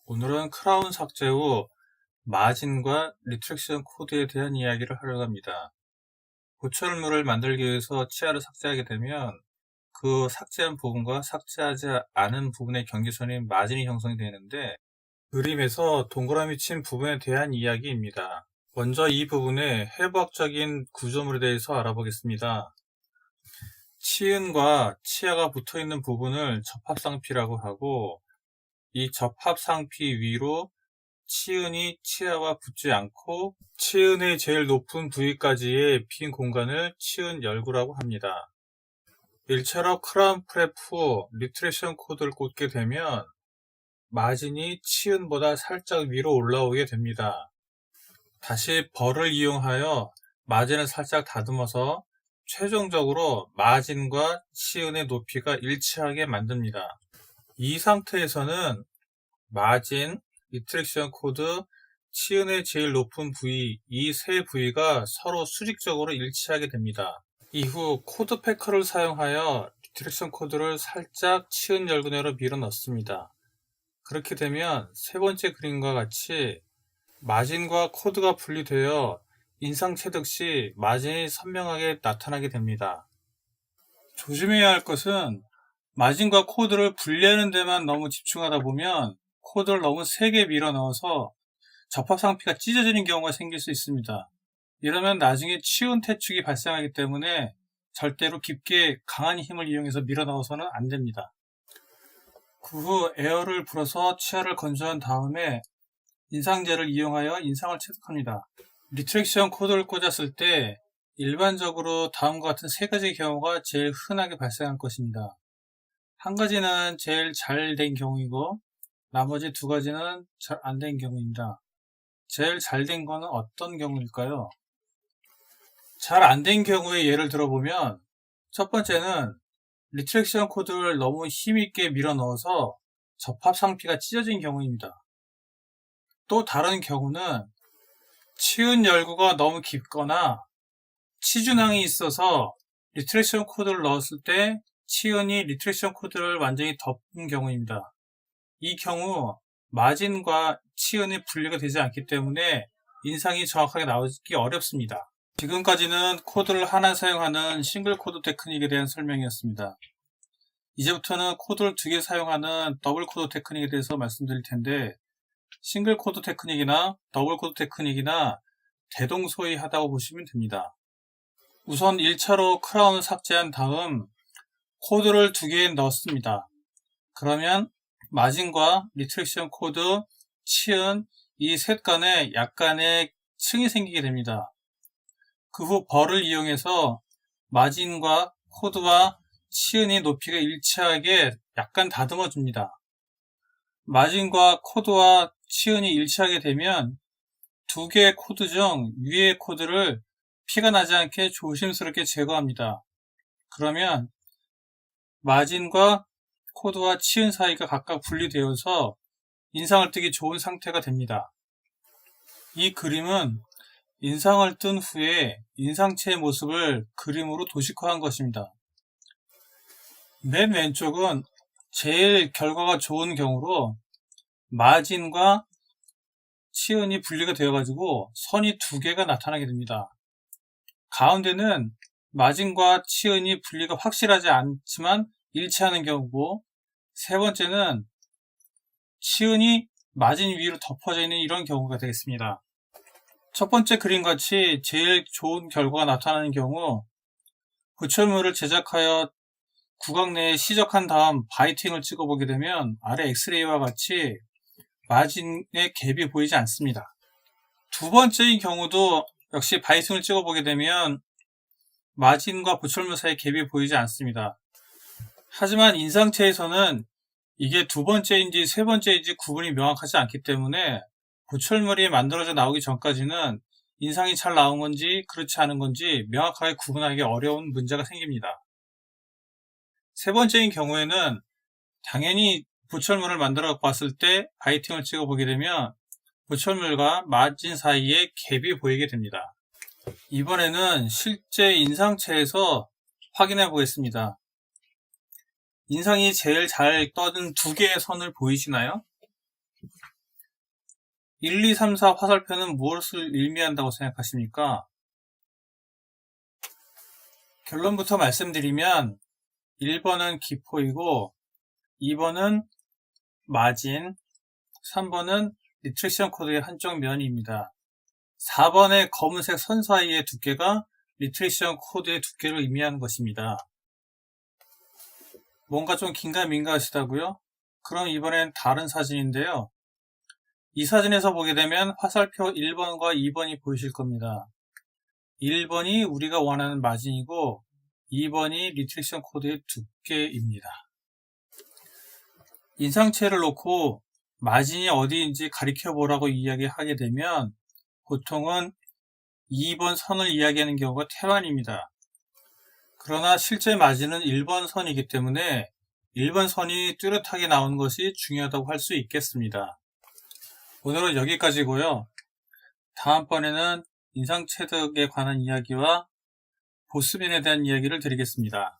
오늘은 크라운 삭제 후 마진과 리트랙션 코드에 대한 이야기를 하려고 합니다. 고철물을 만들기 위해서 치아를 삭제하게 되면 그 삭제한 부분과 삭제하지 않은 부분의 경계선인 마진이 형성이 되는데, 그림에서 동그라미 친 부분에 대한 이야기입니다. 먼저 이 부분의 해부학적인 구조물에 대해서 알아보겠습니다. 치은과 치아가 붙어있는 부분을 접합상피라고 하고, 이 접합상피 위로 치은이 치아와 붙지 않고 치은의 제일 높은 부위까지의 빈 공간을 치은 열구라고 합니다. 1차로 크라운 프랩 후 리트랙션 코드를 꽂게 되면 마진이 치은보다 살짝 위로 올라오게 됩니다. 다시 벌을 이용하여 마진을 살짝 다듬어서 최종적으로 마진과 치은의 높이가 일치하게 만듭니다. 이 상태에서는 마진, 리트랙션 코드, 치은의 제일 높은 부위, 이 세 부위가 서로 수직적으로 일치하게 됩니다. 이후 코드 패커를 사용하여 리트랙션 코드를 살짝 치은 열근으로 밀어 넣습니다. 그렇게 되면 세 번째 그림과 같이 마진과 코드가 분리되어 인상 체득 시 마진이 선명하게 나타나게 됩니다. 조심해야 할 것은 마진과 코드를 분리하는 데만 너무 집중하다 보면 코드를 너무 세게 밀어 넣어서 접합상피가 찢어지는 경우가 생길 수 있습니다. 이러면 나중에 치은 퇴축이 발생하기 때문에 절대로 깊게 강한 힘을 이용해서 밀어 넣어서는 안 됩니다. 그 후 에어를 불어서 치아를 건조한 다음에 인상제를 이용하여 인상을 체득합니다. 리트랙션 코드를 꽂았을 때 일반적으로 다음과 같은 세 가지 경우가 제일 흔하게 발생할 것입니다. 한 가지는 제일 잘 된 경우이고 나머지 두 가지는 잘 안 된 경우입니다. 제일 잘 된 거는 어떤 경우일까요? 잘 안 된 경우의 예를 들어보면 첫 번째는 리트랙션 코드를 너무 힘있게 밀어 넣어서 접합 상피가 찢어진 경우입니다. 또 다른 경우는 치은 열구가 너무 깊거나 치준항이 있어서 리트랙션 코드를 넣었을 때 치은이 리트랙션 코드를 완전히 덮은 경우입니다. 이 경우 마진과 치은이 분리가 되지 않기 때문에 인상이 정확하게 나오기 어렵습니다. 지금까지는 코드를 하나 사용하는 싱글 코드 테크닉에 대한 설명이었습니다. 이제부터는 코드를 두 개 사용하는 더블 코드 테크닉에 대해서 말씀드릴 텐데, 싱글 코드 테크닉이나 더블 코드 테크닉이나 대동소이하다고 보시면 됩니다. 우선 1차로 크라운을 삭제한 다음 코드를 두 개 넣습니다. 그러면 마진과 리트랙션 코드, 치은 이 셋 간에 약간의 층이 생기게 됩니다. 그 후 벌을 이용해서 마진과 코드와 치은의 높이가 일치하게 약간 다듬어 줍니다. 마진과 코드와 치은이 일치하게 되면 두 개의 코드 중 위의 코드를 피가 나지 않게 조심스럽게 제거합니다. 그러면 마진과 코드와 치은 사이가 각각 분리되어서 인상을 뜨기 좋은 상태가 됩니다. 이 그림은 인상을 뜬 후에 인상체의 모습을 그림으로 도식화한 것입니다. 맨 왼쪽은 제일 결과가 좋은 경우로 마진과 치은이 분리가 되어가지고 선이 두 개가 나타나게 됩니다. 가운데는 마진과 치은이 분리가 확실하지 않지만 일치하는 경우고, 세 번째는 치은이 마진 위로 덮어져 있는 이런 경우가 되겠습니다. 첫 번째 그림같이 제일 좋은 결과가 나타나는 경우, 고철물을 제작하여 구강 내에 시적한 다음 바이팅을 찍어보게 되면 아래 엑스레이와 같이 마진의 갭이 보이지 않습니다. 두 번째인 경우도 역시 바이팅을 찍어보게 되면 마진과 보철물 사이 갭이 보이지 않습니다. 하지만 인상체에서는 이게 두 번째인지 세 번째인지 구분이 명확하지 않기 때문에 보철물이 만들어져 나오기 전까지는 인상이 잘 나온 건지 그렇지 않은 건지 명확하게 구분하기 어려운 문제가 생깁니다. 세 번째인 경우에는 당연히 보철물을 만들어 봤을 때 바이팅을 찍어보게 되면 보철물과 마진 사이에 갭이 보이게 됩니다. 이번에는 실제 인상체에서 확인해 보겠습니다. 인상이 제일 잘 떠든 두 개의 선을 보이시나요? 1, 2, 3, 4 화살표는 무엇을 의미한다고 생각하십니까? 결론부터 말씀드리면 1번은 기포이고 2번은 마진, 3번은 리트렉션 코드의 한쪽 면입니다. 4번의 검은색 선 사이의 두께가 리트렉션 코드의 두께를 의미하는 것입니다. 뭔가 좀 긴가민가하시다고요? 그럼 이번엔 다른 사진인데요. 이 사진에서 보게 되면 화살표 1번과 2번이 보이실 겁니다. 1번이 우리가 원하는 마진이고 2번이 리트렉션 코드의 두께입니다. 인상체를 놓고 마진이 어디인지 가리켜 보라고 이야기하게 되면 보통은 2번 선을 이야기하는 경우가 태반입니다. 그러나 실제 마진은 1번 선이기 때문에 1번 선이 뚜렷하게 나오는 것이 중요하다고 할 수 있겠습니다. 오늘은 여기까지고요. 다음번에는 인상체득에 관한 이야기와 보스맨에 대한 이야기를 드리겠습니다.